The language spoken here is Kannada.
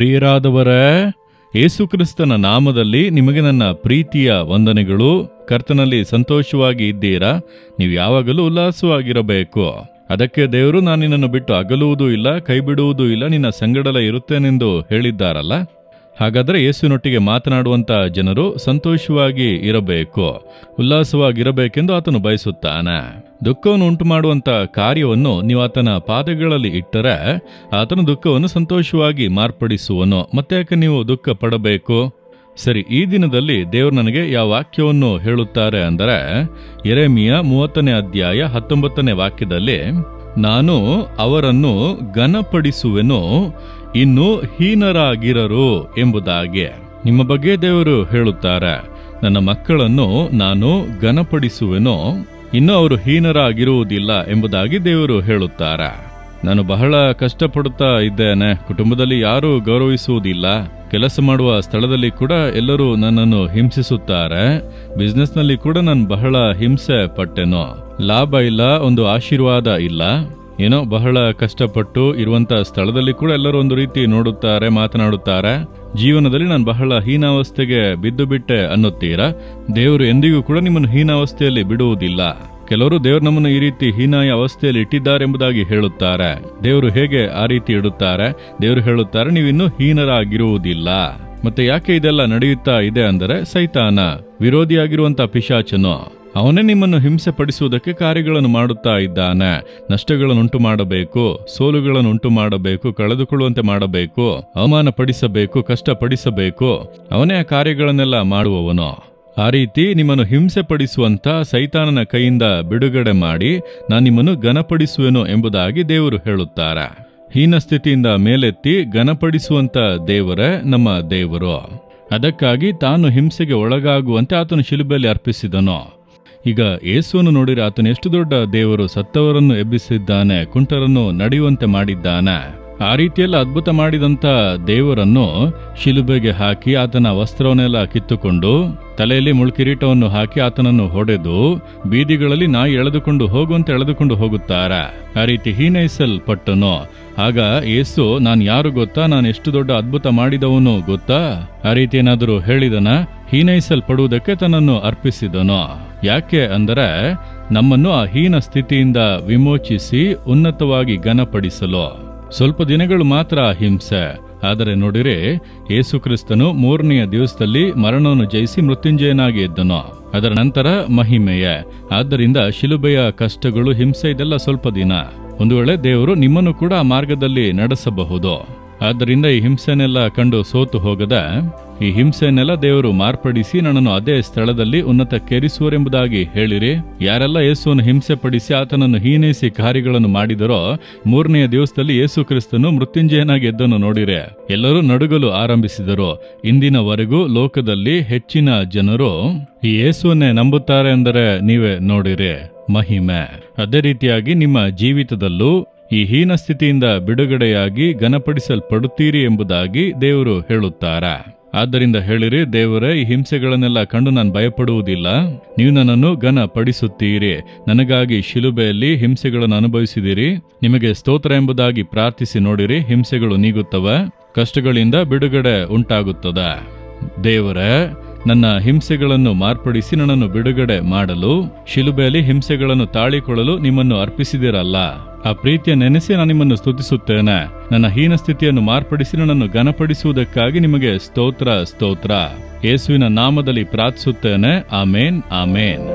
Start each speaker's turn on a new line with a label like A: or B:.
A: ಪ್ರಿಯರಾದವರೇ, ಯೇಸುಕ್ರಿಸ್ತನ ನಾಮದಲ್ಲಿ ನಿಮಗೆ ನನ್ನ ಪ್ರೀತಿಯ ವಂದನೆಗಳು. ಕರ್ತನಲ್ಲಿ ಸಂತೋಷವಾಗಿ ಇದ್ದೀರಾ? ನೀವು ಯಾವಾಗಲೂ ಉಲ್ಲಾಸವಾಗಿರಬೇಕು. ಅದಕ್ಕೆ ದೇವರು ನಾನು ನಿನ್ನನ್ನು ಬಿಟ್ಟು ಅಗಲುವುದೂ ಇಲ್ಲ, ಕೈ ಬಿಡುವುದೂ ಇಲ್ಲ, ನಿನ್ನ ಸಂಗಡಲೇ ಇರುತ್ತೇನೆಂದು ಹೇಳಿದ್ದಾರಲ್ಲ. ಹಾಗಾದರೆ ಯೇಸುವಿನೊಟ್ಟಿಗೆ ಮಾತನಾಡುವಂಥ ಜನರು ಸಂತೋಷವಾಗಿ ಇರಬೇಕು, ಉಲ್ಲಾಸವಾಗಿರಬೇಕೆಂದು ಆತನು ಬಯಸುತ್ತಾನೆ. ದುಃಖವನ್ನು ಉಂಟು ಮಾಡುವಂಥ ಕಾರ್ಯವನ್ನು ನೀವು ಆತನ ಪಾದಗಳಲ್ಲಿ ಇಟ್ಟರೆ ಆತನು ದುಃಖವನ್ನು ಸಂತೋಷವಾಗಿ ಮಾರ್ಪಡಿಸುವನು. ಮತ್ತೆ ಯಾಕೆ ನೀವು ದುಃಖ ಪಡಬೇಕು? ಸರಿ, ಈ ದಿನದಲ್ಲಿ ದೇವರು ನನಗೆ ಯಾವ ವಾಕ್ಯವನ್ನು ಹೇಳುತ್ತಾರೆ ಅಂದರೆ, ಯೆರೆಮೀಯ 30ನೇ ಅಧ್ಯಾಯ 19ನೇ ವಾಕ್ಯದಲ್ಲಿ, ನಾನು ಅವರನ್ನು ಘನಪಡಿಸುವೆನು, ಇನ್ನು ಹೀನರಾಗಿರರು ಎಂಬುದಾಗಿ ನಿಮ್ಮ ಬಗ್ಗೆ ದೇವರು ಹೇಳುತ್ತಾರೆ. ನನ್ನ ಮಕ್ಕಳನ್ನು ನಾನು ಘನಪಡಿಸುವೆನು, ಇನ್ನು ಅವರು ಹೀನರಾಗಿರುವುದಿಲ್ಲ ಎಂಬುದಾಗಿ ದೇವರು ಹೇಳುತ್ತಾರೆ. ನಾನು ಬಹಳ ಕಷ್ಟಪಡುತ್ತಾ ಇದ್ದೇನೆ. ಕುಟುಂಬದಲ್ಲಿ ಯಾರೂ ಗೌರವಿಸುವುದಿಲ್ಲ. ಕೆಲಸ ಮಾಡುವ ಸ್ಥಳದಲ್ಲಿ ಕೂಡ ಎಲ್ಲರೂ ನನ್ನನ್ನು ಹಿಂಸಿಸುತ್ತಾರೆ. ಬಿಸ್ನೆಸ್ನಲ್ಲಿ ಕೂಡ ನಾನು ಬಹಳ ಹಿಂಸೆ ಪಟ್ಟೆನು. ಲಾಭ ಇಲ್ಲ, ಒಂದು ಆಶೀರ್ವಾದ ಇಲ್ಲ. ಏನೋ ಬಹಳ ಕಷ್ಟಪಟ್ಟು ಇರುವಂತ ಸ್ಥಳದಲ್ಲಿ ಕೂಡ ಎಲ್ಲರೂ ಒಂದು ರೀತಿ ನೋಡುತ್ತಾರೆ, ಮಾತನಾಡುತ್ತಾರೆ. ಜೀವನದಲ್ಲಿ ನಾನು ಬಹಳ ಹೀನಾವಸ್ಥೆಗೆ ಬಿದ್ದು ಬಿಟ್ಟೆ ಅನ್ನುತ್ತೀರಾ? ದೇವರು ಎಂದಿಗೂ ಕೂಡ ನಿಮ್ಮನ್ನು ಹೀನಾವಸ್ಥೆಯಲ್ಲಿ ಬಿಡುವುದಿಲ್ಲ. ಕೆಲವರು ದೇವರು ನಮ್ಮನ್ನು ಈ ರೀತಿ ಹೀನಾಯ ಅವಸ್ಥೆಯಲ್ಲಿ ಇಟ್ಟಿದ್ದಾರೆ ಎಂಬುದಾಗಿ ಹೇಳುತ್ತಾರೆ. ದೇವರು ಹೇಗೆ ಆ ರೀತಿ ಇಡುತ್ತಾರೆ? ದೇವರು ಹೇಳುತ್ತಾರೆ, ನೀವಿನ್ನೂ ಹೀನರಾಗಿರುವುದಿಲ್ಲ. ಮತ್ತೆ ಯಾಕೆ ಇದೆಲ್ಲ ನಡೆಯುತ್ತಾ ಇದೆ ಅಂದರೆ, ಸೈತಾನ, ವಿರೋಧಿಯಾಗಿರುವಂತ ಪಿಶಾಚನು, ಅವನೇ ನಿಮ್ಮನ್ನು ಹಿಂಸೆ ಪಡಿಸುವುದಕ್ಕೆ ಕಾರ್ಯಗಳನ್ನು ಮಾಡುತ್ತಾ ಇದ್ದಾನೆ. ನಷ್ಟಗಳನ್ನುಂಟು ಮಾಡಬೇಕು, ಸೋಲುಗಳನ್ನುಂಟು ಮಾಡಬೇಕು, ಕಳೆದುಕೊಳ್ಳುವಂತೆ ಮಾಡಬೇಕು, ಅವಮಾನ ಪಡಿಸಬೇಕು, ಕಷ್ಟಪಡಿಸಬೇಕು. ಅವನೇ ಆ ಕಾರ್ಯಗಳನ್ನೆಲ್ಲ ಮಾಡುವವನು. ಆ ರೀತಿ ನಿಮ್ಮನ್ನು ಹಿಂಸೆ ಪಡಿಸುವಂತ ಸೈತಾನನ ಕೈಯಿಂದ ಬಿಡುಗಡೆ ಮಾಡಿ ನಾನು ನಿಮ್ಮನ್ನು ಘನಪಡಿಸುವೆನು ಎಂಬುದಾಗಿ ದೇವರು ಹೇಳುತ್ತಾರೆ. ಹೀನ ಸ್ಥಿತಿಯಿಂದ ಮೇಲೆತ್ತಿ ಘನಪಡಿಸುವಂತ ದೇವರೇ ನಮ್ಮ ದೇವರು. ಅದಕ್ಕಾಗಿ ತಾನು ಹಿಂಸೆಗೆ ಒಳಗಾಗುವಂತೆ ಆತನು ಶಿಲುಬೆಯಲ್ಲಿ ಅರ್ಪಿಸಿದನು. ಈಗ ಯೇಸುವನ್ನು ನೋಡಿದರೆ ಆತನು ಎಷ್ಟು ದೊಡ್ಡ ದೇವರು. ಸತ್ತವರನ್ನು ಎಬ್ಬಿಸಿದ್ದಾನೆ, ಕುಂಟರನ್ನು ನಡೆಯುವಂತೆ ಮಾಡಿದ್ದಾನೆ. ಆ ರೀತಿಯೆಲ್ಲ ಅದ್ಭುತ ಮಾಡಿದಂಥ ದೇವರನ್ನು ಶಿಲುಬೆಗೆ ಹಾಕಿ ಆತನ ವಸ್ತ್ರವನ್ನೆಲ್ಲ ಕಿತ್ತುಕೊಂಡು ತಲೆಯಲ್ಲಿ ಮುಳ್ಕಿರೀಟವನ್ನು ಹಾಕಿ ಆತನನ್ನು ಹೊಡೆದು ಬೀದಿಗಳಲ್ಲಿ ನಾಯಿ ಎಳೆದುಕೊಂಡು ಹೋಗುವಂತೆ ಎಳೆದುಕೊಂಡು ಹೋಗುತ್ತಾರೆ. ಆ ರೀತಿ ಹೀನೈಸಲ್ಪಟ್ಟನು. ಆಗ ಯೇಸು, ನಾನು ಯಾರು ಗೊತ್ತಾ? ನಾನು ಎಷ್ಟು ದೊಡ್ಡ ಅದ್ಭುತ ಮಾಡಿದವನು ಗೊತ್ತಾ? ಆ ರೀತಿ ಏನಾದರೂ ಹೇಳಿದನ? ಹೀನೈಸಲ್ಪಡುವುದಕ್ಕೆ ತನ್ನನ್ನು ಅರ್ಪಿಸಿದನು. ಯಾಕೆ ಅಂದರೆ, ನಮ್ಮನ್ನು ಆ ಹೀನ ಸ್ಥಿತಿಯಿಂದ ವಿಮೋಚಿಸಿ ಉನ್ನತವಾಗಿ ಘನಪಡಿಸಲು. ಸ್ವಲ್ಪ ದಿನಗಳು ಮಾತ್ರ ಹಿಂಸೆ. ಆದರೆ ನೋಡಿರೆ, ಯೇಸು ಕ್ರಿಸ್ತನು 3ನೆಯ ದಿವಸದಲ್ಲಿ ಮರಣವನ್ನು ಜಯಿಸಿ ಮೃತ್ಯುಂಜಯನಾಗಿ ಎದ್ದನು. ಅದರ ನಂತರ ಮಹಿಮೆಯೇ. ಆದ್ದರಿಂದ ಶಿಲುಬೆಯ ಕಷ್ಟಗಳು, ಹಿಂಸೆ ಇದೆಲ್ಲ ಸ್ವಲ್ಪ ದಿನ. ಒಂದು ವೇಳೆ ದೇವರು ನಿಮ್ಮನ್ನು ಕೂಡ ಆ ಮಾರ್ಗದಲ್ಲಿ ನಡೆಸಬಹುದು. ಆದ್ದರಿಂದ ಈ ಹಿಂಸೆನೆಲ್ಲ ಕಂಡು ಸೋತು ಹೋಗದ, ಈ ಹಿಂಸೆಯನ್ನೆಲ್ಲ ದೇವರು ಮಾರ್ಪಡಿಸಿ ನನ್ನನ್ನು ಅದೇ ಸ್ಥಳದಲ್ಲಿ ಉನ್ನತಕ್ಕೇರಿಸುವರೆಂಬುದಾಗಿ ಹೇಳಿರಿ. ಯಾರೆಲ್ಲ ಯೇಸುವನ್ನು ಹಿಂಸೆ ಪಡಿಸಿ ಆತನನ್ನು ಹೀನೈಸಿ ಕಾರ್ಯಗಳನ್ನು ಮಾಡಿದರೋ 3ನೆಯ ದಿವಸದಲ್ಲಿ ಯೇಸು ಕ್ರಿಸ್ತನು ಮೃತ್ಯುಂಜಯನಾಗಿ ಎದ್ದನ್ನು ನೋಡಿರೆ. ಎಲ್ಲರೂ ನಡುಗಲು ಆರಂಭಿಸಿದರು. ಇಂದಿನವರೆಗೂ ಲೋಕದಲ್ಲಿ ಹೆಚ್ಚಿನ ಜನರು ಈ ಯೇಸುವನ್ನೇ ನಂಬುತ್ತಾರೆ ಅಂದರೆ ನೀವೇ ನೋಡಿರಿ. ಮಹಿಮೆ. ಅದೇ ರೀತಿಯಾಗಿ ನಿಮ್ಮ ಜೀವಿತದಲ್ಲೂ ಈ ಹೀನ ಸ್ಥಿತಿಯಿಂದ ಬಿಡುಗಡೆಯಾಗಿ ಘನಪಡಿಸಲ್ಪಡುತ್ತೀರಿ ಎಂಬುದಾಗಿ ದೇವರು ಹೇಳುತ್ತಾರೆ. ಆದ್ದರಿಂದ ಹೇಳಿರಿ, ದೇವರೇ, ಈ ಹಿಂಸೆಗಳನ್ನೆಲ್ಲ ಕಂಡು ನಾನು ಭಯಪಡುವುದಿಲ್ಲ. ನೀವು ನನ್ನನ್ನು ಘನಪಡಿಸುತ್ತೀರಿ. ನನಗಾಗಿ ಶಿಲುಬೆಯಲ್ಲಿ ಹಿಂಸೆಗಳನ್ನು ಅನುಭವಿಸಿದಿರಿ. ನಿಮಗೆ ಸ್ತೋತ್ರ ಎಂಬುದಾಗಿ ಪ್ರಾರ್ಥಿಸಿ ನೋಡಿರಿ. ಹಿಂಸೆಗಳು ನೀಗುತ್ತವೆ, ಕಷ್ಟಗಳಿಂದ ಬಿಡುಗಡೆ ಉಂಟಾಗುತ್ತದೆ. ದೇವರೇ, ನನ್ನ ಹಿಂಸೆಗಳನ್ನು ಮಾರ್ಪಡಿಸಿ ನನ್ನನ್ನು ಬಿಡುಗಡೆ ಮಾಡಲು, ಶಿಲುಬೆಯಲ್ಲಿ ಹಿಂಸೆಗಳನ್ನು ತಾಳಿಕೊಳ್ಳಲು ನಿಮ್ಮನ್ನು ಅರ್ಪಿಸಿದಿರಲ್ಲ. ಆ ಪ್ರೀತಿಯ ನೆನೆಸಿ ನಾನು ನಿಮ್ಮನ್ನು ಸ್ತುತಿಸುತ್ತೇನೆ. ನನ್ನ ಹೀನ ಸ್ಥಿತಿಯನ್ನು ಮಾರ್ಪಡಿಸಿ ನನ್ನನ್ನು ಘನಪಡಿಸುವುದಕ್ಕಾಗಿ ನಿಮಗೆ ಸ್ತೋತ್ರ ಸ್ತೋತ್ರ. ಯೇಸುವಿನ ನಾಮದಲ್ಲಿ ಪ್ರಾರ್ಥಿಸುತ್ತೇನೆ. ಆಮೇನ್, ಆಮೇನ್.